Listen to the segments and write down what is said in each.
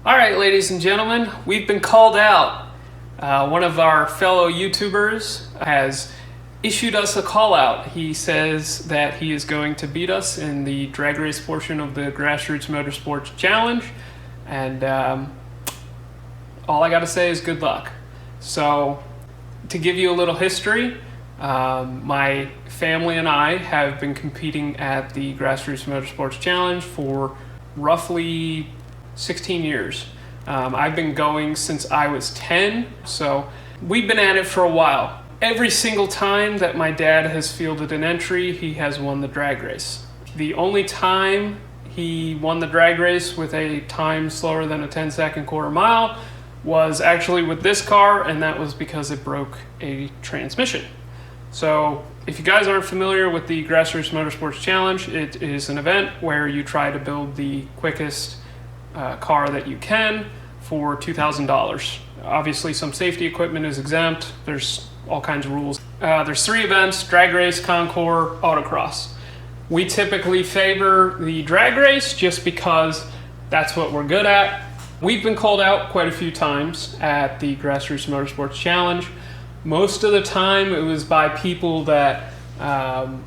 All right, ladies and gentlemen, we've been called out. One of our fellow YouTubers has issued us a call out. He says that he is going to beat us in the drag race portion of the Grassroots Motorsports Challenge, and all I gotta say is good luck. So, to give you a little history, my family and I have been competing at the Grassroots Motorsports Challenge for roughly 16 years. I've been going since I was 10, so we've been at it for a while. Every single time that my dad has fielded an entry, he has won the drag race. The only time he won the drag race with a time slower than a 10-second quarter mile was actually with this car, and that was because it broke a transmission. So if you guys aren't familiar with the Grassroots Motorsports Challenge, it is an event where you try to build the quickest car that you can for $2,000. Obviously some safety equipment is exempt. There's all kinds of rules. There's 3 events: drag race, concours, autocross. We typically favor the drag race just because that's what we're good at. We've been called out quite a few times at the Grassroots Motorsports Challenge. Most of the time it was by people that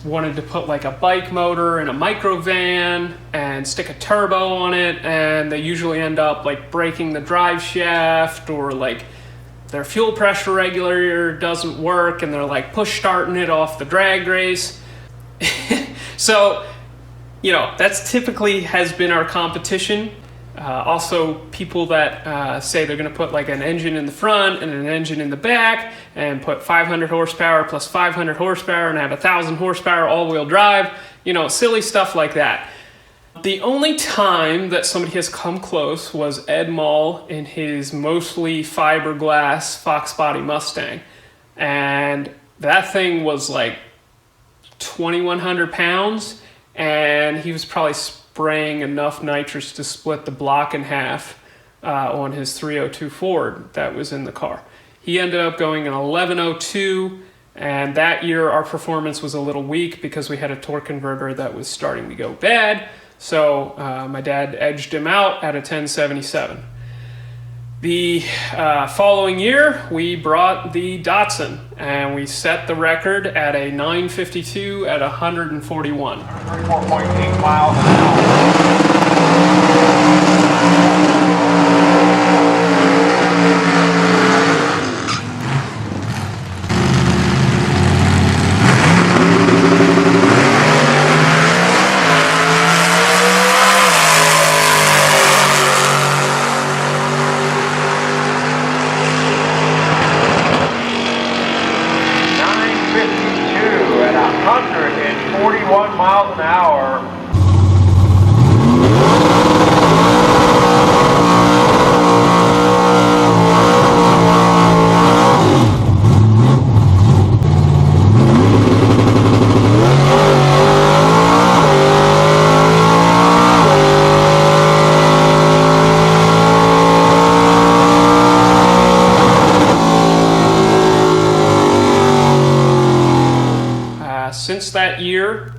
wanted to put like a bike motor in a micro van and stick a turbo on it, and they usually end up like breaking the drive shaft, or like their fuel pressure regulator doesn't work and they're like push starting it off the drag race. So, you know, that's typically has been our competition. Also, people that say they're going to put like an engine in the front and an engine in the back and put 500 horsepower plus 500 horsepower and have 1,000 horsepower all-wheel drive, you know, silly stuff like that. The only time that somebody has come close was Ed Mall in his mostly fiberglass Fox Body Mustang, and that thing was like 2,100 pounds, and he was probably spraying enough nitrous to split the block in half on his 302 Ford that was in the car. He ended up going an 1102, and that year our performance was a little weak because we had a torque converter that was starting to go bad. So my dad edged him out at a 1077. The following year, we brought the Datsun, and we set the record at a 952 at 141. 34.8 miles an hour. 141 miles an hour. Since that year,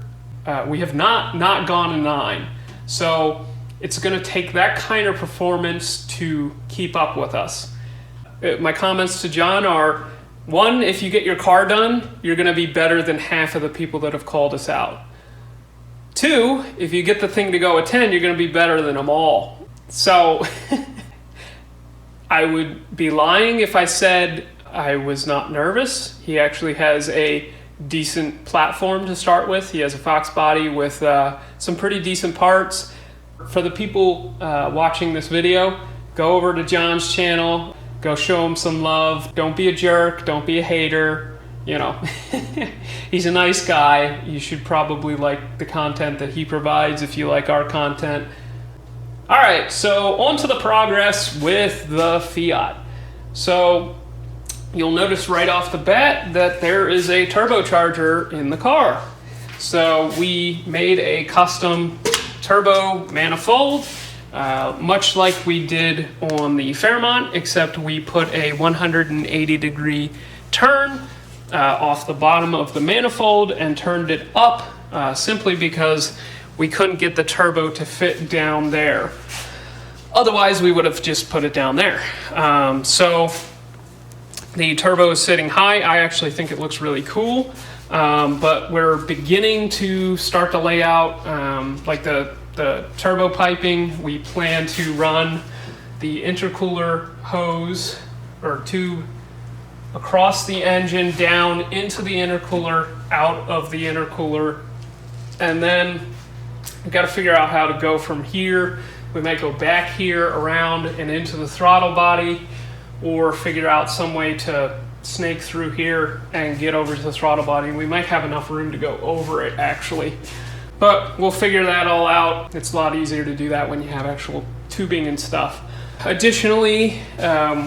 we have not gone a 9. So it's going to take that kind of performance to keep up with us. My comments to John are, 1, if you get your car done, you're going to be better than half of the people that have called us out. 2, if you get the thing to go a 10, you're going to be better than them all. So I would be lying if I said I was not nervous. He actually has a decent platform to start with. He has a Fox body with some pretty decent parts. For the people watching this video, go over to John's channel, go show him some love. Don't be a jerk, don't be a hater, you know. He's a nice guy. You should probably like the content that he provides if you like our content. All right, so on to the progress with the Fiat. So you'll notice right off the bat that there is a turbocharger in the car. So we made a custom turbo manifold, much like we did on the Fairmont, except we put a 180-degree turn off the bottom of the manifold and turned it up simply because we couldn't get the turbo to fit down there. Otherwise, we would have just put it down there. So the turbo is sitting high. I actually think it looks really cool, but we're beginning to start to lay out like the turbo piping. We plan to run the intercooler hose or tube across the engine, down into the intercooler, out of the intercooler, and then we've got to figure out how to go from here. We might go back here, around, and into the throttle body, or figure out some way to snake through here and get over to the throttle body. We might have enough room to go over it, actually. But we'll figure that all out. It's a lot easier to do that when you have actual tubing and stuff. Additionally,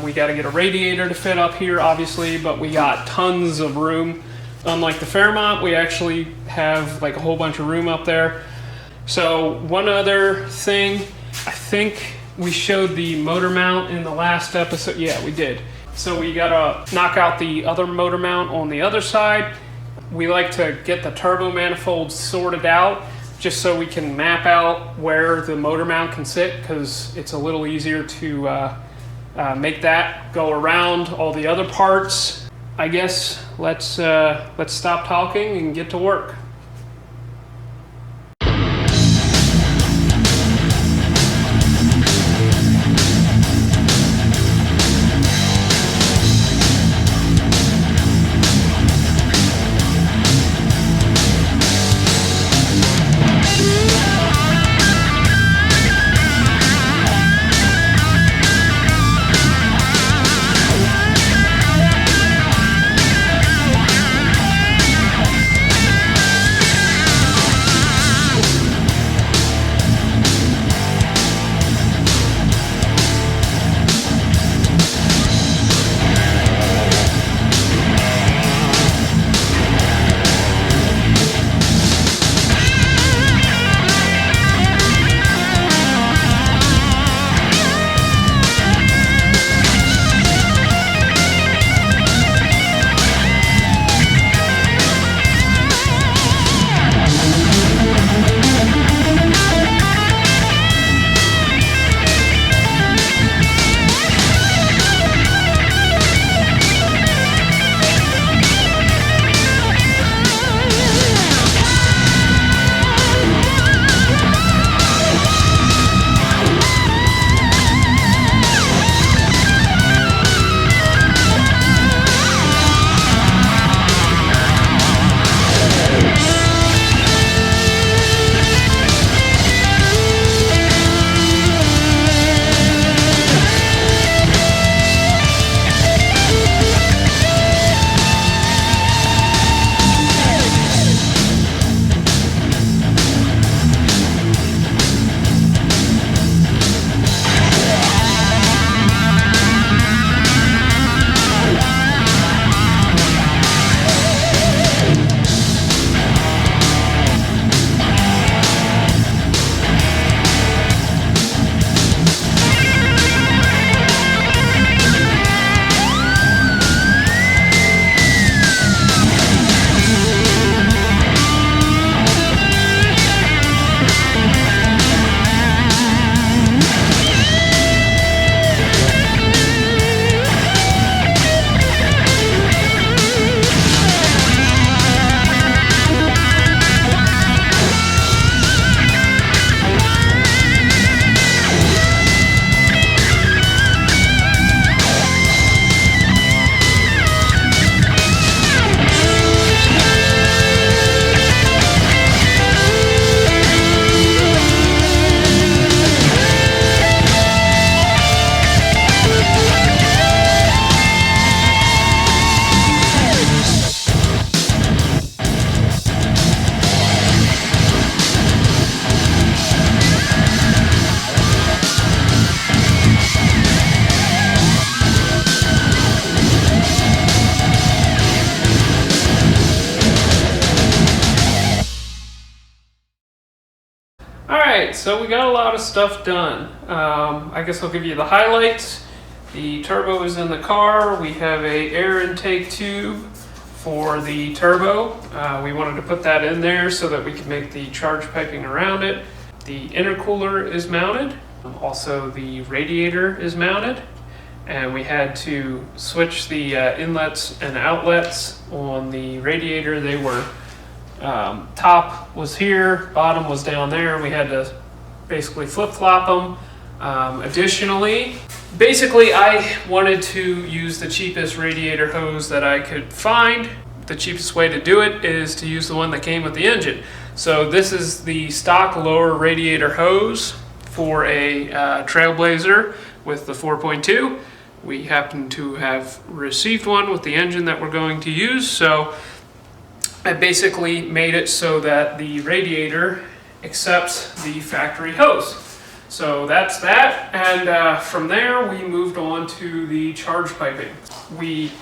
we got to get a radiator to fit up here, obviously, but we got tons of room. Unlike the Fairmont, we actually have like a whole bunch of room up there. So one other thing, I think we showed the motor mount in the last episode. Yeah, we did. So we gotta knock out the other motor mount on the other side. We like to get the turbo manifold sorted out just so we can map out where the motor mount can sit, because it's a little easier to make that go around all the other parts. I guess let's stop talking and get to work. Alright, so we got a lot of stuff done. I guess I'll give you the highlights. The turbo is in the car. We have a air intake tube for the turbo. We wanted to put that in there so that we could make the charge piping around it. The intercooler is mounted. Also, the radiator is mounted, and we had to switch the inlets and outlets on the radiator. They were top was here, bottom was down there. We had to basically flip-flop them. Additionally, basically I wanted to use the cheapest radiator hose that I could find. The cheapest way to do it is to use the one that came with the engine. So this is the stock lower radiator hose for a Trailblazer with the 4.2. We happen to have received one with the engine that we're going to use, so I basically made it so that the radiator accepts the factory hose. So that's that, and from there we moved on to the charge piping. We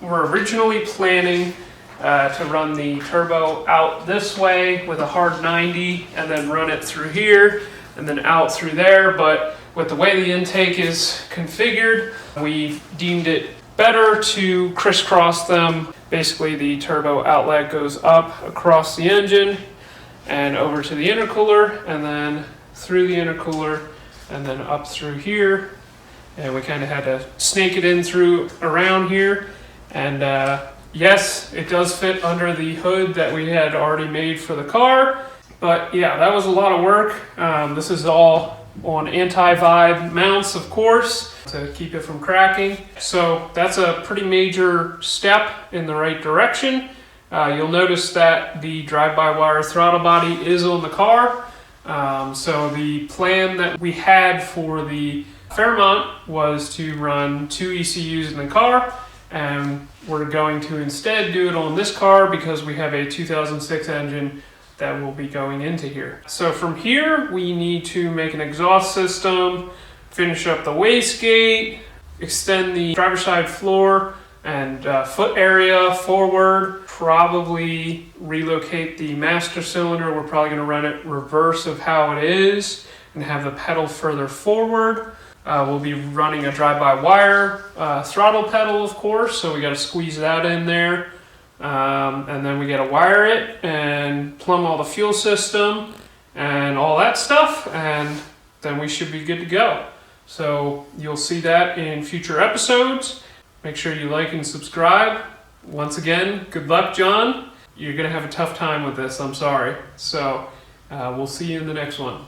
were originally planning to run the turbo out this way with a hard 90 and then run it through here and then out through there, but with the way the intake is configured, we deemed it better to crisscross them. Basically, the turbo outlet goes up across the engine and over to the intercooler, and then through the intercooler, and then up through here. And we kind of had to snake it in through around here. And yes, it does fit under the hood that we had already made for the car. But yeah, that was a lot of work. This is all on anti-vibe mounts, of course, to keep it from cracking. So that's a pretty major step in the right direction. You'll notice that the drive-by-wire throttle body is on the car. So the plan that we had for the Fairmont was to run 2 ECUs in the car, and we're going to instead do it on this car because we have a 2006 engine that will be going into here. So from here, we need to make an exhaust system, finish up the wastegate, extend the driver's side floor and foot area forward, probably relocate the master cylinder. We're probably gonna run it reverse of how it is and have the pedal further forward. We'll be running a drive-by-wire throttle pedal, of course, so we gotta squeeze that in there. And then we gotta wire it and plumb all the fuel system and all that stuff, and then we should be good to go. So you'll see that in future episodes. Make sure you like and subscribe. Once again, good luck, John. You're gonna have a tough time with this, I'm sorry. So we'll see you in the next one.